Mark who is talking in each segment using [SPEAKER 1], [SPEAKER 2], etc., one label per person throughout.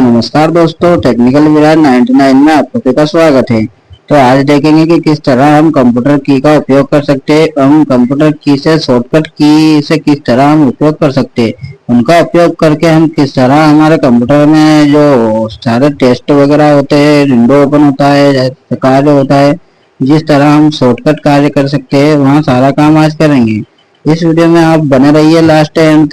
[SPEAKER 1] तो नमस्कार दोस्तों, टेक्निकल विराट 99 में आप सभी का स्वागत है। तो आज देखेंगे कि किस तरह हम कंप्यूटर की का उपयोग कर सकते हैं। हम कंप्यूटर की से शॉर्टकट की से किस तरह हम उपयोग कर सकते हैं, उनका उपयोग करके हम किस तरह हमारे कंप्यूटर में जो सारे टेस्ट वगैरह होते हैं, विंडो ओपन होता है, कार्य होता है, जिस तरह हम शॉर्टकट कार्य कर सकते हैं, वहाँ सारा काम आज करेंगे। इस वीडियो में आप बने रहिए लास्ट एंड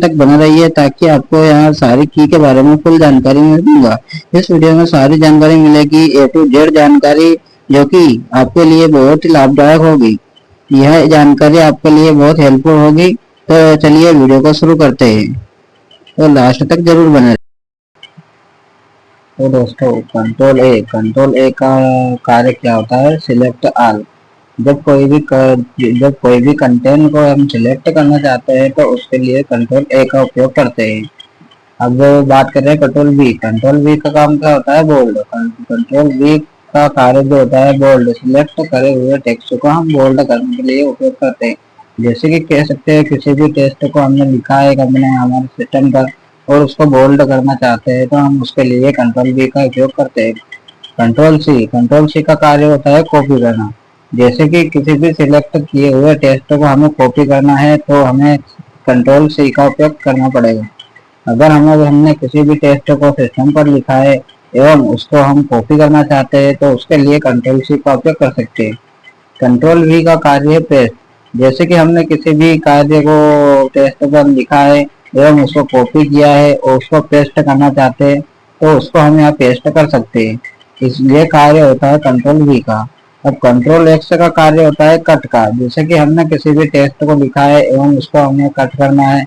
[SPEAKER 1] तक बना रहिए, ताकि आपको यहाँ सारी की के बारे में फुल जानकारी मिलूंगा। इस वीडियो में सारी जानकारी मिलेगी, ए टू जेड जानकारी, जो कि आपके लिए बहुत ही लाभदायक होगी। यह जानकारी आपके लिए बहुत हेल्पफुल होगी। तो चलिए वीडियो को शुरू करते हैं, तो लास्ट तक जरूर बने। तो दोस्तों, कंट्रोल ए का कार्य क्या होता है? Select all. जब कोई भी कंटेंट को हम सिलेक्ट करना चाहते हैं तो उसके लिए कंट्रोल ए का उपयोग करते हैं। अब बात करें कंट्रोल बी का काम क्या होता है? बोल्ड। कंट्रोल बी का कार्य जो होता है बोल्ड। सिलेक्ट करे हुए टेक्स्ट को हम बोल्ड करने के लिए उपयोग करते हैं। जैसे कि कह सकते हैं, किसी भी टेक्स्ट को हमने लिखा है अपने हमारे सिस्टम पर और उसको बोल्ड करना चाहते हैं, तो हम उसके लिए कंट्रोल बी का उपयोग करते हैं। कंट्रोल सी का कार्य होता है कॉपी करना। जैसे कि किसी भी सिलेक्ट किए हुए टेक्स्ट को हमें कॉपी करना है, तो हमें कंट्रोल सी का उपयोग करना पड़ेगा। अगर हमने किसी भी टेक्स्ट को सिस्टम पर लिखा है एवं उसको हम कॉपी करना चाहते हैं, तो उसके लिए कंट्रोल सी का उपयोग कर सकते हैं। कंट्रोल वी का कार्य है पेस्ट। जैसे कि हमने किसी भी कार्य को टेक्स्ट पर लिखा है एवं उसको कॉपी किया है और उसको पेस्ट करना चाहते हैं, तो उसको हम यहाँ पेस्ट कर सकते हैं। इसलिए कार्य होता है कंट्रोल वी का। अब कंट्रोल एक्स का कार्य होता है कट का। जैसे कि हमने किसी भी टेक्स्ट को लिखा है एवं उसको हमें कट करना है,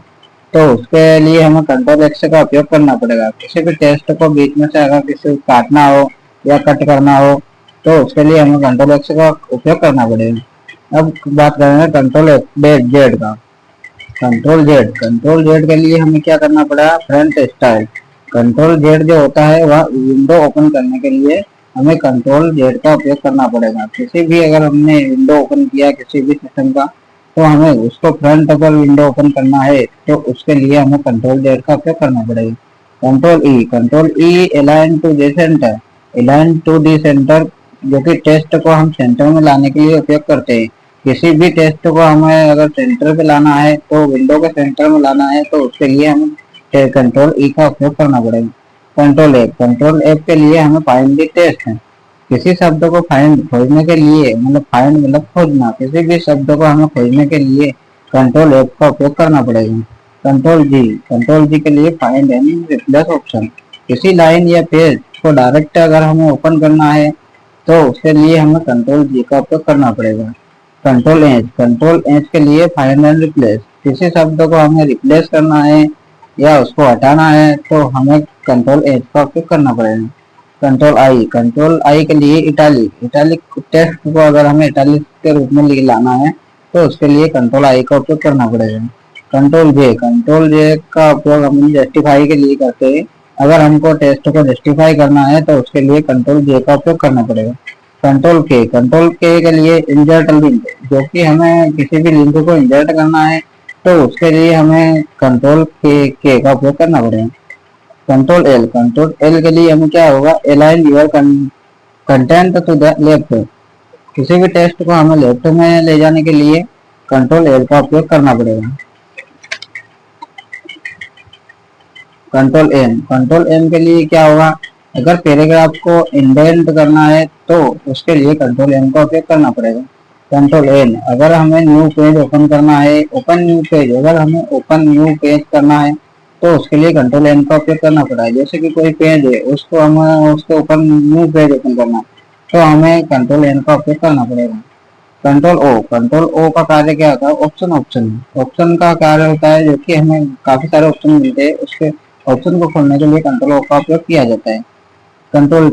[SPEAKER 1] तो उसके लिए हमें कंट्रोल एक्स का उपयोग करना पड़ेगा। किसी भी टेक्स्ट को बीच में से अगर किसी को काटना हो या कट करना हो, तो उसके लिए हमें कंट्रोल एक्स का उपयोग करना पड़ेगा। अब बात करेंगे कंट्रोल जेड का। कंट्रोल जेड के लिए हमें क्या करना पड़ेगा? Front style. कंट्रोल जेड जो होता है वह विंडो ओपन करने के लिए हमें कंट्रोल जेड का उपयोग करना पड़ेगा। किसी भी अगर हमने विंडो ओपन किया किसी भी सिस्टम का, तो हमें उसको फ्रंट अगर विंडो ओपन करना है, तो उसके लिए हमें कंट्रोल जेड का उपयोग करना पड़ेगा। Control E align to the centre, जो कि टेस्ट को हम सेंटर में लाने के लिए उपयोग करते हैं। किसी भी टेस्ट को हमें अगर सेंटर पे लाना है, तो विंडो के सेंटर में लाना है, तो उसके लिए हमें कंट्रोल ई का उपयोग करना पड़ेगा। कंट्रोल एफ के लिए हमें फाइंड दी टेस्ट है। किसी शब्द को खोजने के लिए, फाइंड मतलब खोजना, किसी भी शब्द को हमें खोजने के लिए कंट्रोल एफ का उपयोग करना पड़ेगा। कंट्रोल जी के लिए फाइंड एंड रिप्लेस ऑप्शन। किसी लाइन या पेज को डायरेक्ट अगर हमें ओपन करना है, तो उसके लिए हमें कंट्रोल जी का उपयोग करना पड़ेगा। कंट्रोल एच के लिए फाइंड एंड रिप्लेस। किसी शब्द को हमें रिप्लेस करना है या उसको हटाना है, तो हमें कंट्रोल एच का उपयोग करना पड़ेगा। कंट्रोल आई के लिए इटालिक टेक्स्ट को अगर हमें इटालिक के रूप में लाना है, तो उसके लिए कंट्रोल आई का उपयोग करना पड़ेगा। कंट्रोल जे का उपयोग हम जस्टिफाई के लिए करते हैं। अगर हमको टेक्स्ट को जस्टिफाई करना है, तो उसके लिए कंट्रोल जे का उपयोग करना पड़ेगा। कंट्रोल के लिए इंसर्ट लिंक। जो कि हमें किसी भी लिंक को इंसर्ट करना है, तो उसके लिए हमें कंट्रोल के का उपयोग करना पड़ेगा। कंट्रोल एल के लिए हमें क्या होगा? Align your content to the left. किसी भी टेक्स्ट को हमें लेफ्ट में ले जाने के लिए कंट्रोल एल का उपयोग करना पड़ेगा। कंट्रोल एन के लिए क्या होगा? अगर पैराग्राफ को इंडेंट करना है, तो उसके लिए कंट्रोल एन का उपयोग करना पड़ेगा। कंट्रोल एन अगर हमें न्यू पेज ओपन करना है, अगर हमें ओपन न्यू पेज करना है, तो उसके लिए कंट्रोल एन का उपयोग करना पड़ा है। जैसे कि कोई पेज है, उसको हमें उसको ओपन न्यू पेज ओपन करना है, तो हमें कंट्रोल एन का उपयोग करना पड़ेगा। कंट्रोल ओ का कार्य क्या होता है? ऑप्शन का कार्य होता है, जो कि हमें काफी सारे ऑप्शन मिलते हैं, उसके ऑप्शन को खोलने के लिए कंट्रोल ओ का उपयोग किया जाता है। कंट्रोल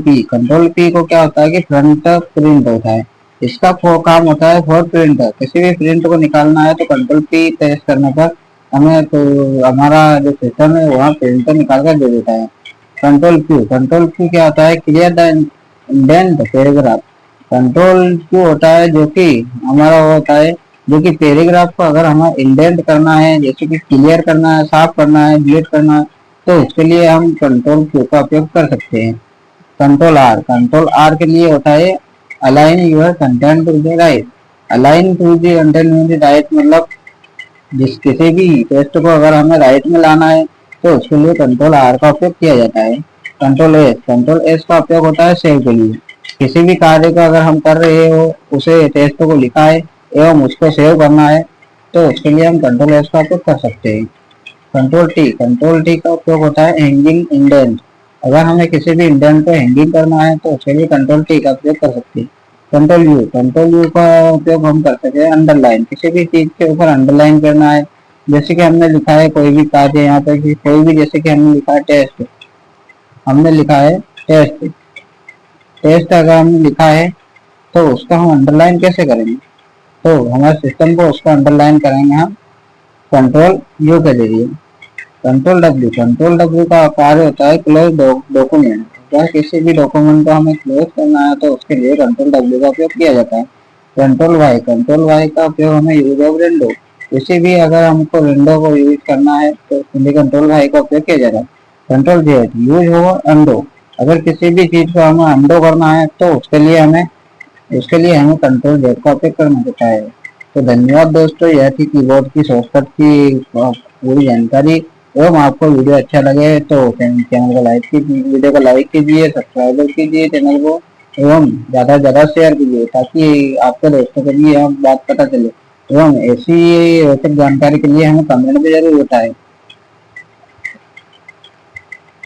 [SPEAKER 1] पी को क्या होता है कि फ्रंट प्रिंट होता है। इसका काम होता है फॉर प्रिंट। किसी भी प्रिंट को निकालना है, तो कंट्रोल पी प्रेस करने पर हमें तो हमारा जो सिस्टम है वहाँ प्रिंट निकाल कर दे देता है। कंट्रोल क्यू क्या होता है? Clear the indent paragraph. Control Q होता है जो कि हमारा होता है, जो कि पैराग्राफ को अगर हमें इंडेंट करना है, जैसे कि क्लियर करना है, साफ करना है, डिलीट करना है, तो उसके लिए हम कंट्रोल क्यू का उपयोग कर सकते हैं। कंट्रोल आर के लिए होता है align your content to the right. Align to the content to the right मतलब जिस किसी भी टेस्ट को अगर हमें राइट में लाना है तो उसके लिए कंट्रोल आर का उपयोग किया जाता है। कंट्रोल एस का उपयोग होता है सेव के लिए। किसी भी कार्य को अगर हम कर रहे हो, उसे टेस्ट को लिखा है एवं उसको सेव करना है तो उसके लिए हम कंट्रोल एस का उपयोग कर सकते हैं। कंट्रोल टी का उपयोग होता है हैंगिंग इंडेंट। अगर हमें किसी भी इंडेंट को हैंगिंग करना है तो उसके लिए कंट्रोल टी का उपयोग कर सकते हैं। कंट्रोल यू का उपयोग हम कर सकते हैं अंडरलाइन। किसी भी चीज के ऊपर अंडरलाइन करना है, जैसे कि हमने लिखा है कोई भी कार्य यहाँ पे कि कोई भी, जैसे कि हमने लिखा है टेस्ट, हमने लिखा है टेस्ट टेस्ट अगर हमने लिखा है तो उसको हम अंडरलाइन कैसे करेंगे? तो हमारे सिस्टम को उसको अंडरलाइन करेंगे हम कंट्रोल यू के जरिए। कंट्रोल डब्ल्यू का कार्य होता है क्लोज डॉक्यूमेंट। अगर किसी भी डॉक्यूमेंट को हमें क्लोज करना है तो उसके लिए कंट्रोल डब्ल्यू का उपयोग किया जाता है। कंट्रोल वाई का उपयोग हमें यूज ऑफ विंडो। किसी भी अगर हमको विंडो को यूज करना है तो उसके लिए कंट्रोल वाई का उपयोग किया जाता है। कंट्रोल जेड यूज हो अंडो। अगर किसी भी चीज को हमें अंडो करना है तो उसके लिए हमें कंट्रोल जेड का उपयोग करना होता है। तो धन्यवाद दोस्तों, यह थी कीबोर्ड की शॉर्टकट की पूरी जानकारी। एवं आपको वीडियो अच्छा लगे तो चैनल को लाइक कीजिए, वीडियो को लाइक कीजिए, सब्सक्राइब कीजिए चैनल को एवं ज़्यादा से ज़्यादा शेयर कीजिए ताकि आपके दोस्तों के लिए हम बात पता चले। एवं ऐसी रोचक जानकारी के लिए हमें कमेंट भी जरूर बताएं।